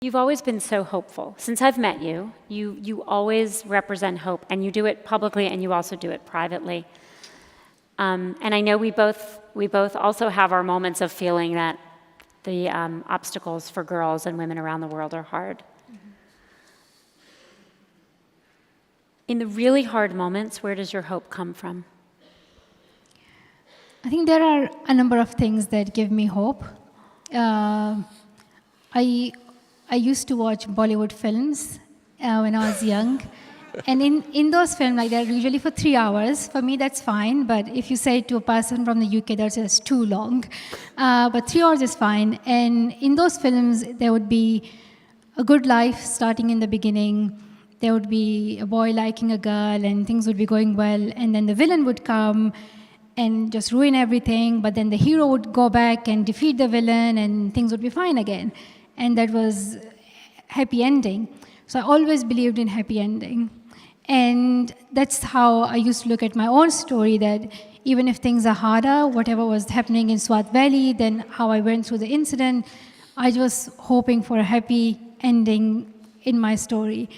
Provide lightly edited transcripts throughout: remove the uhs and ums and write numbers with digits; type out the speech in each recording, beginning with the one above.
You've always been so hopeful. Since I've met you, you always represent hope, and you do it publicly, and you also do it privately. And I know we both also have our moments of feeling that the obstacles for girls and women around the world are hard. Mm-hmm. In the really hard moments, where does your hope come from? I think there are a number of things that give me hope. I used to watch Bollywood films when I was young. And in those films, like they're usually for 3 hours. For me, that's fine. But if you say to a person from the UK, that's just too long. But 3 hours is fine. And in those films, there would be a good life starting in the beginning. There would be a boy liking a girl, and things would be going well. And then the villain would come and just ruin everything. But then the hero would go back and defeat the villain, and things would be fine again. And that was happy ending. So I always believed in happy ending. And that's how I used to look at my own story, that even if things are harder, whatever was happening in Swat Valley, then how I went through the incident, I was hoping for a happy ending in my story.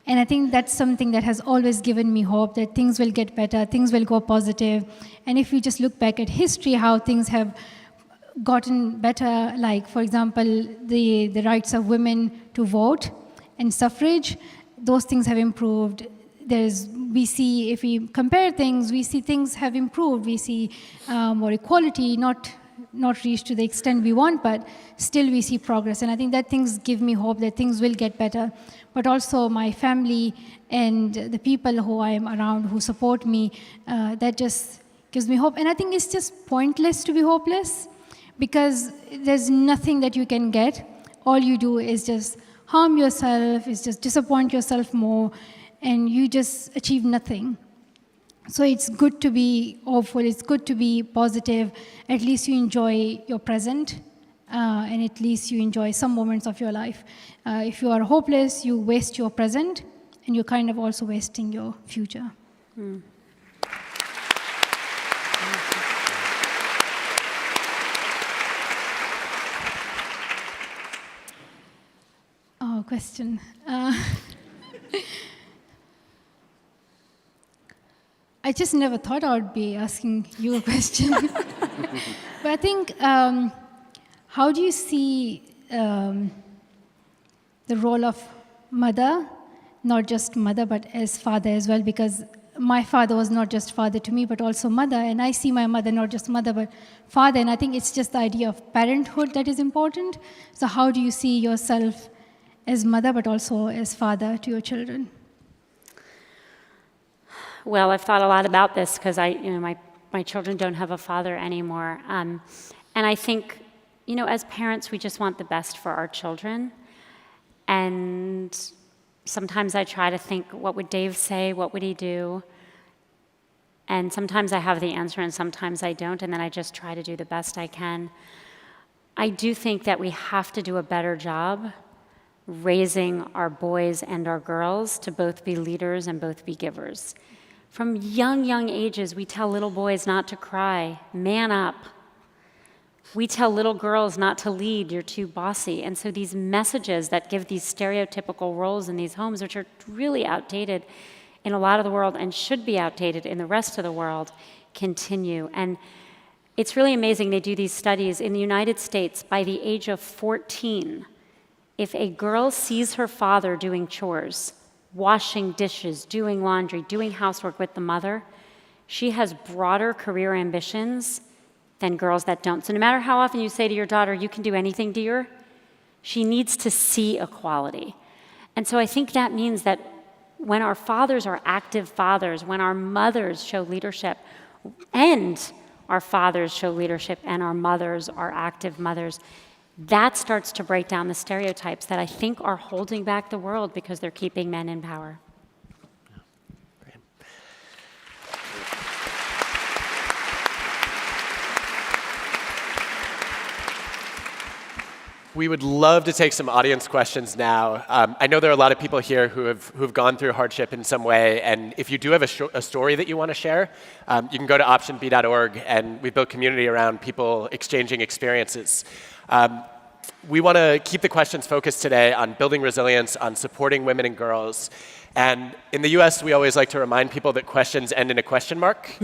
And I think that's something that has always given me hope, that things will get better, things will go positive. And if we just look back at history, how things have gotten better, like, for example, the rights of women to vote and suffrage, those things have improved. We see, if we compare things, we see things have improved. We see more equality, not reached to the extent we want, but still we see progress. And I think that things give me hope that things will get better. But also my family and the people who I am around who support me, that just gives me hope. And I think it's just pointless to be hopeless, because there's nothing that you can get. All you do is just harm yourself, is just disappoint yourself more, and you just achieve nothing. So it's good to be hopeful, it's good to be positive. At least you enjoy your present, and at least you enjoy some moments of your life. If you are hopeless, you waste your present, and you're kind of also wasting your future. Mm. Oh, question. I just never thought I would be asking you a question. But I think, how do you see the role of mother, not just mother, but as father as well? Because my father was not just father to me, but also mother. And I see my mother not just mother, but father. And I think it's just the idea of parenthood that is important. So how do you see yourself as mother, but also as father to your children? Well, I've thought a lot about this because my children don't have a father anymore. And I think, as parents, we just want the best for our children. And sometimes I try to think, what would Dave say? What would he do? And sometimes I have the answer and sometimes I don't, and then I just try to do the best I can. I do think that we have to do a better job raising our boys and our girls to both be leaders and both be givers. From young ages, we tell little boys not to cry, man up. We tell little girls not to lead, you're too bossy. And so these messages that give these stereotypical roles in these homes, which are really outdated in a lot of the world and should be outdated in the rest of the world, continue. And it's really amazing, they do these studies. In the United States, by the age of 14, if a girl sees her father doing chores, washing dishes, doing laundry, doing housework with the mother, she has broader career ambitions than girls that don't. So no matter how often you say to your daughter, you can do anything, dear, she needs to see equality. And so I think that means that when our fathers are active fathers, when our mothers show leadership, and our fathers show leadership, and our mothers are active mothers, that starts to break down the stereotypes that I think are holding back the world because they're keeping men in power. Great. We would love to take some audience questions now. I know there are a lot of people here who've gone through hardship in some way, and if you do have a story that you want to share, you can go to optionb.org, and we built community around people exchanging experiences. We want to keep the questions focused today on building resilience, on supporting women and girls. And in the US, we always like to remind people that questions end in a question mark.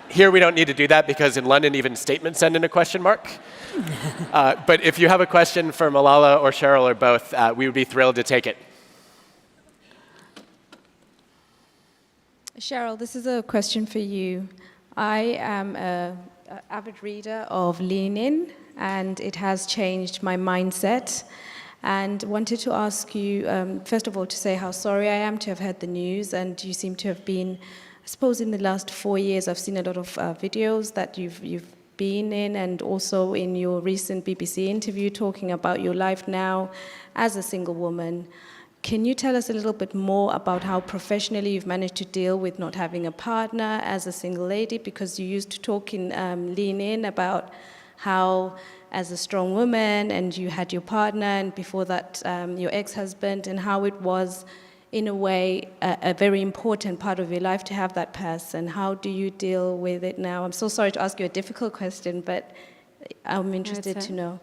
Here, we don't need to do that because in London, even statements end in a question mark. But if you have a question for Malala or Sheryl or both, we would be thrilled to take it. Sheryl, this is a question for you. I am an avid reader of Lean In, and it has changed my mindset. And wanted to ask you, first of all, to say how sorry I am to have heard the news, and you seem to have been, I suppose in the last 4 years, I've seen a lot of videos that you've been in, and also in your recent BBC interview talking about your life now as a single woman. Can you tell us a little bit more about how professionally you've managed to deal with not having a partner as a single lady? Because you used to talk in Lean In about how, as a strong woman, and you had your partner, and before that, your ex-husband, and how it was, in a way, a very important part of your life to have that person. How do you deal with it now? I'm so sorry to ask you a difficult question, but I'm interested to know.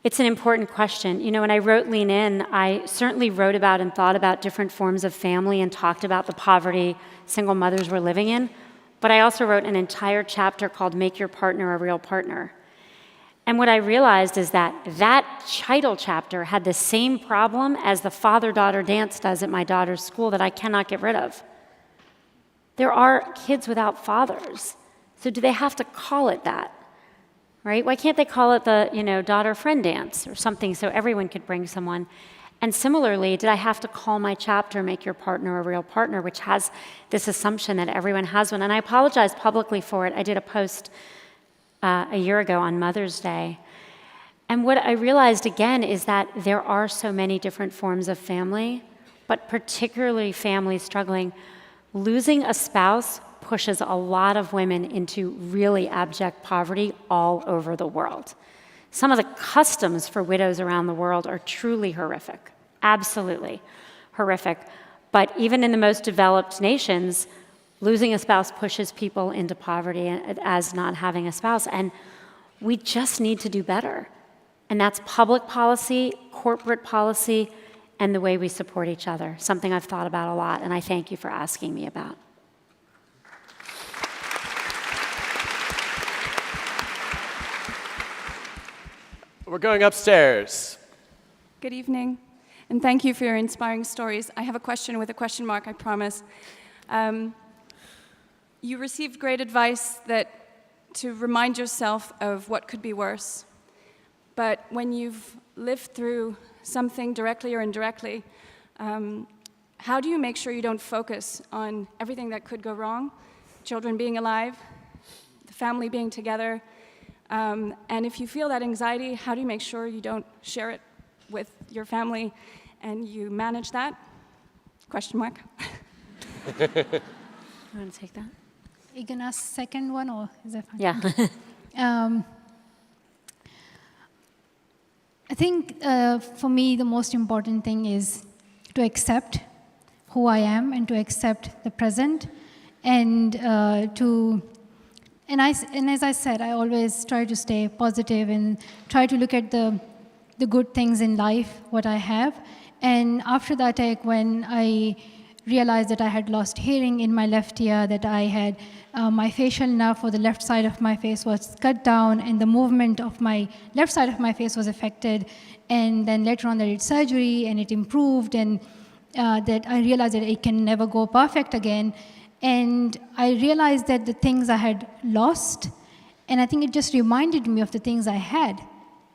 It's an important question. You know, when I wrote Lean In, I certainly wrote about and thought about different forms of family and talked about the poverty single mothers were living in. But I also wrote an entire chapter called Make Your Partner a Real Partner. And what I realized is that that title chapter had the same problem as the father-daughter dance does at my daughter's school that I cannot get rid of. There are kids without fathers. So do they have to call it that? Right? Why can't they call it the, daughter-friend dance or something so everyone could bring someone? And similarly, did I have to call my chapter Make Your Partner a Real Partner, which has this assumption that everyone has one? And I apologize publicly for it. I did a post a year ago on Mother's Day. And what I realized again is that there are so many different forms of family, but particularly families struggling. Losing a spouse pushes a lot of women into really abject poverty all over the world. Some of the customs for widows around the world are truly horrific, absolutely horrific. But even in the most developed nations, losing a spouse pushes people into poverty as not having a spouse. And we just need to do better. And that's public policy, corporate policy, and the way we support each other, something I've thought about a lot, and I thank you for asking me about. We're going upstairs. Good evening, and thank you for your inspiring stories. I have a question with a question mark, I promise. You received great advice to remind yourself of what could be worse. But when you've lived through something directly or indirectly, how do you make sure you don't focus on everything that could go wrong? Children being alive, the family being together, and if you feel that anxiety, how do you make sure you don't share it with your family and you manage that? Question mark. You want to take that? You can ask second one, or is that fine? Yeah. I think for me, the most important thing is to accept who I am and to accept the present, and as I said, I always try to stay positive and try to look at the good things in life, what I have. And after the attack, when I realized that I had lost hearing in my left ear, that I had my facial nerve for the left side of my face was cut down, and the movement of my left side of my face was affected. And then later on I did surgery, and it improved, and that I realized that it can never go perfect again. And I realized that the things I had lost, and I think it just reminded me of the things I had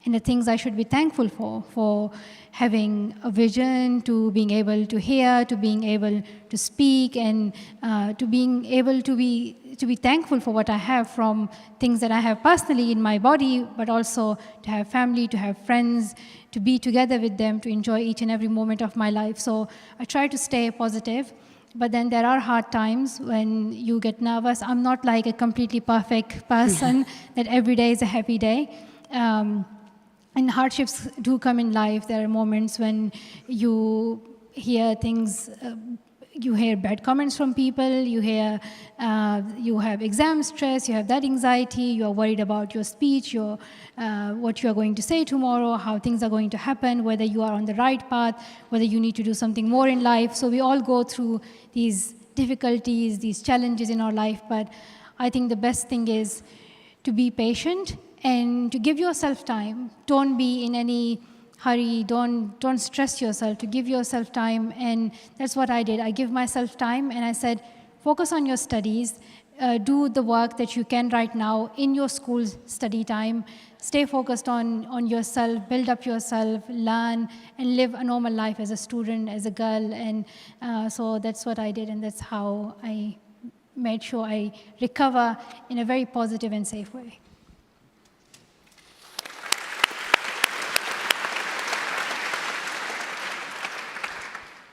and the things I should be thankful for having a vision, to being able to hear, to being able to speak, and to being able to be thankful for what I have, from things that I have personally in my body, but also to have family, to have friends, to be together with them, to enjoy each and every moment of my life. So I try to stay positive. But then there are hard times when you get nervous. I'm not like a completely perfect person that every day is a happy day. And hardships do come in life. There are moments when you hear things you hear bad comments from people, you have exam stress, you have that anxiety, you are worried about your speech, what you are going to say tomorrow, how things are going to happen, whether you are on the right path, whether you need to do something more in life. So we all go through these difficulties, these challenges in our life, but I think the best thing is to be patient and to give yourself time. Don't be in any hurry, don't stress yourself, to give yourself time. And that's what I did. I give myself time and I said, focus on your studies, do the work that you can right now in your school study time, stay focused on yourself, build up yourself, learn, and live a normal life as a student, as a girl. And so that's what I did, and that's how I made sure I recover in a very positive and safe way.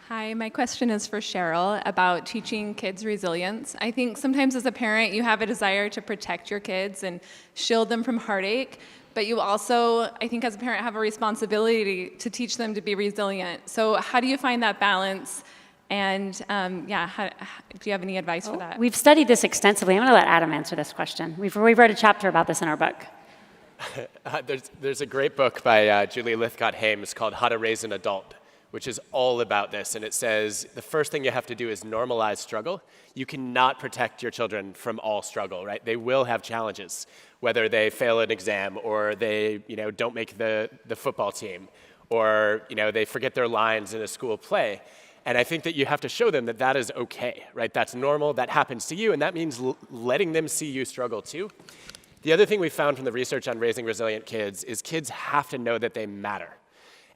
Hi, my question is for Sheryl about teaching kids resilience. I think sometimes as a parent, you have a desire to protect your kids and shield them from heartache, but you also, I think as a parent, have a responsibility to teach them to be resilient. So how do you find that balance? And do you have any advice for that? We've studied this extensively. I'm going to let Adam answer this question. We wrote a chapter about this in our book. There's a great book by Julie Lythcott-Hames called How to Raise an Adult, which is all about this. And it says the first thing you have to do is normalize struggle. You cannot protect your children from all struggle, right? They will have challenges, whether they fail an exam or they don't make the football team or they forget their lines in a school play. And I think that you have to show them that that is okay, right? That's normal, that happens to you, and that means letting them see you struggle too. The other thing we found from the research on raising resilient kids is kids have to know that they matter.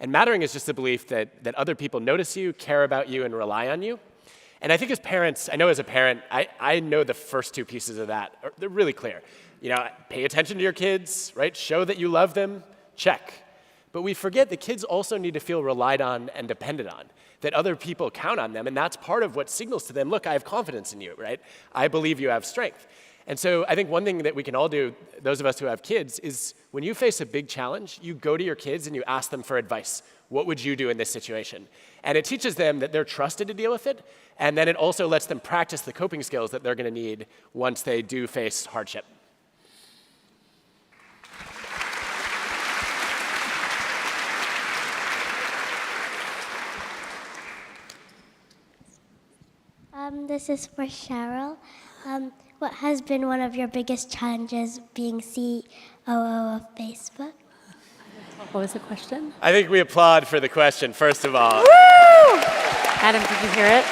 And mattering is just the belief that other people notice you, care about you, and rely on you. And I think as parents, I know as a parent, I know the first two pieces of that. They're really clear. Pay attention to your kids, right? Show that you love them, check. But we forget that kids also need to feel relied on and depended on, that other people count on them, and that's part of what signals to them, look, I have confidence in you, right? I believe you have strength. And so I think one thing that we can all do, those of us who have kids, is when you face a big challenge, you go to your kids and you ask them for advice. What would you do in this situation? And it teaches them that they're trusted to deal with it, and then it also lets them practice the coping skills that they're going to need once they do face hardship. This is for Sheryl. What has been one of your biggest challenges being COO of Facebook? What was the question? I think we applaud for the question, first of all. Woo! Adam, did you hear it?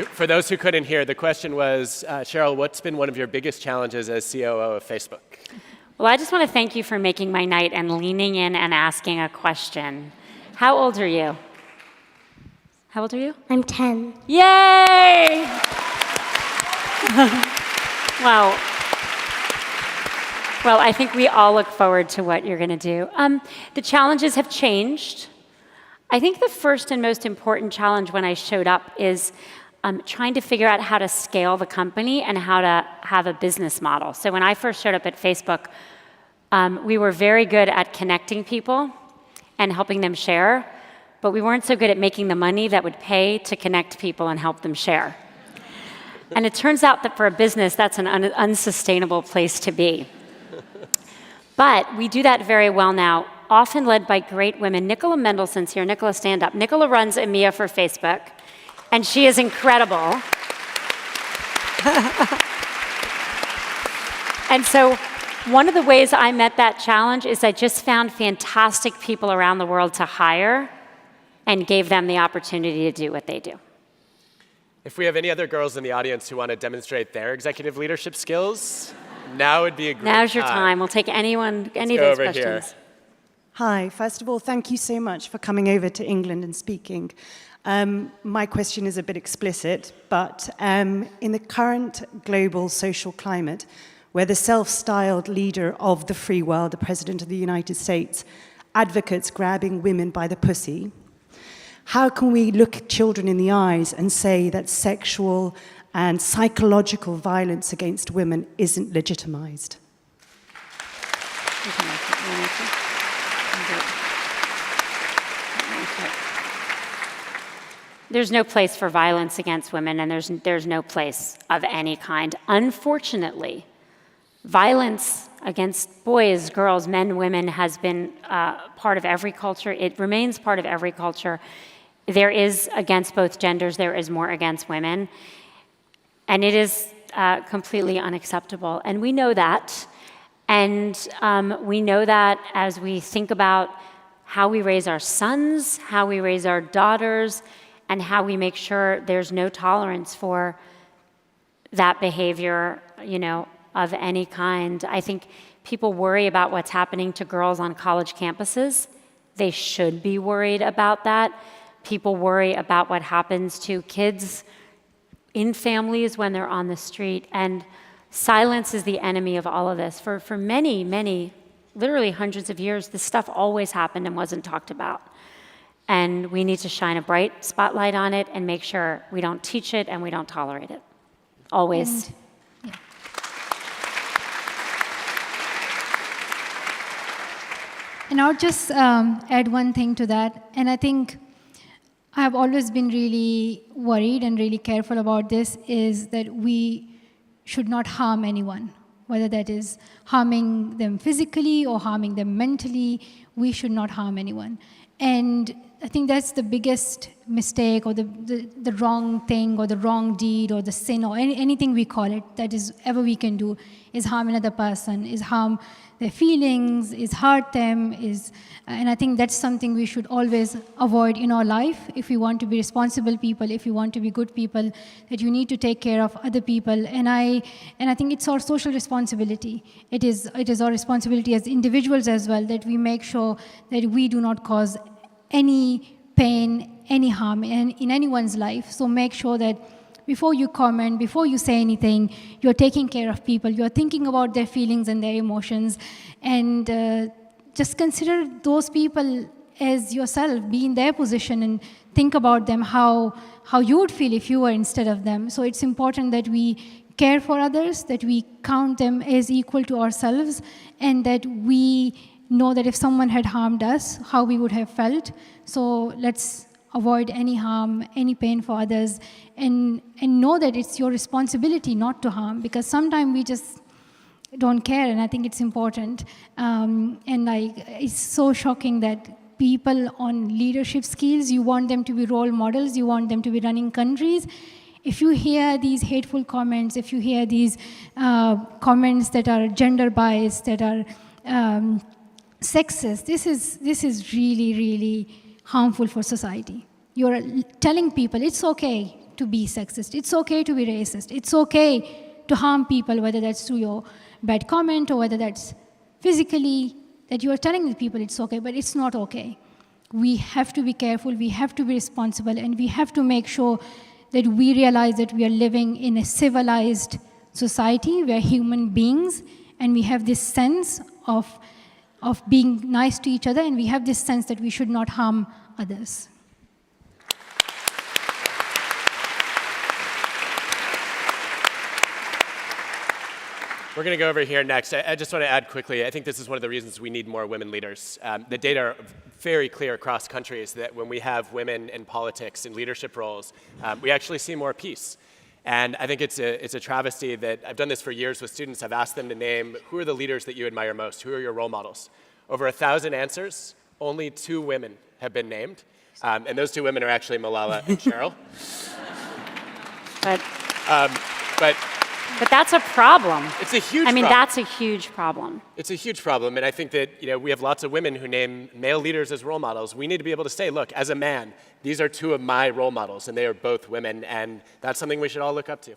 For those who couldn't hear, the question was, Sheryl, what's been one of your biggest challenges as COO of Facebook? Well, I just want to thank you for making my night and leaning in and asking a question. How old are you? How old are you? I'm 10. Yay! Wow. Well, I think we all look forward to what you're going to do. The challenges have changed. I think the first and most important challenge when I showed up is trying to figure out how to scale the company and how to have a business model. So when I first showed up at Facebook, we were very good at connecting people and helping them share, but we weren't so good at making the money that would pay to connect people and help them share. And it turns out that for a business, that's an unsustainable place to be. But we do that very well now, often led by great women. Nicola Mendelssohn's here. Nicola, stand up. Nicola runs EMEA for Facebook, and she is incredible. And so one of the ways I met that challenge is I just found fantastic people around the world to hire and gave them the opportunity to do what they do. If we have any other girls in the audience who want to demonstrate their executive leadership skills, now would be a great time. Now's your time. We'll take any of those questions. Here. Hi. First of all, thank you so much for coming over to England and speaking. My question is a bit explicit, but in the current global social climate, where the self-styled leader of the free world, the President of the United States, advocates grabbing women by the pussy, how can we look children in the eyes and say that sexual and psychological violence against women isn't legitimized? there's no place for violence against women, and there's no place of any kind. Unfortunately, violence against boys, girls, men, women has been part of every culture. It remains part of every culture. There is against both genders, there is more against women. And it is completely unacceptable. And we know that. And we know that as we think about how we raise our sons, how we raise our daughters, and how we make sure there's no tolerance for that behavior, of any kind. I think people worry about what's happening to girls on college campuses. They should be worried about that. People worry about what happens to kids in families when they're on the street. And silence is the enemy of all of this. For many, many, literally hundreds of years, this stuff always happened and wasn't talked about. And we need to shine a bright spotlight on it and make sure we don't teach it and we don't tolerate it. Always. And I'll just add one thing to that. And I think I've always been really worried and really careful about this, is that we should not harm anyone, whether that is harming them physically or harming them mentally. We should not harm anyone. And I think that's the biggest mistake, or the wrong thing, or the wrong deed, or the sin, or anything we call it, that is ever we can do, is harm another person, is harm their feelings, is hurt them, and I think that's something we should always avoid in our life if we want to be responsible people, if we want to be good people, that you need to take care of other people. And I think it's our social responsibility. It is our responsibility as individuals as well, that we make sure that we do not cause any pain, any harm in anyone's life. So make sure that before you comment, before you say anything, you're taking care of people, you're thinking about their feelings and their emotions, and just consider those people as yourself, be in their position and think about them, how you would feel if you were instead of them. So it's important that we care for others, that we count them as equal to ourselves, and that we know that if someone had harmed us, how we would have felt. So let's avoid any harm, any pain for others, and know that it's your responsibility not to harm, because sometimes we just don't care, and I think it's important. And it's so shocking that people on leadership skills, you want them to be role models, you want them to be running countries. If you hear these hateful comments, if you hear these comments that are gender biased, that are sexist, this is really, really harmful for society. You're telling people it's okay to be sexist, it's okay to be racist, it's okay to harm people, whether that's through your bad comment or whether that's physically, that you are telling the people it's okay, but it's not okay. We have to be careful, we have to be responsible, and we have to make sure that we realize that we are living in a civilized society, we are human beings, and we have this sense of being nice to each other, and we have this sense that we should not harm others. We're going to go over here next. I just want to add quickly, I think this is one of the reasons we need more women leaders. The data are very clear across countries that when we have women in politics and leadership roles, we actually see more peace. And I think it's a travesty that I've done this for years with students. I've asked them to name who are the leaders that you admire most, who are your role models. Over 1,000 answers, only 2 women have been named. And those 2 women are actually Malala and Sheryl. But that's a problem. It's a huge problem. I mean, that's a huge problem. It's a huge problem, and I think that we have lots of women who name male leaders as role models. We need to be able to say, look, as a man, these are 2 of my role models, and they are both women, and that's something we should all look up to.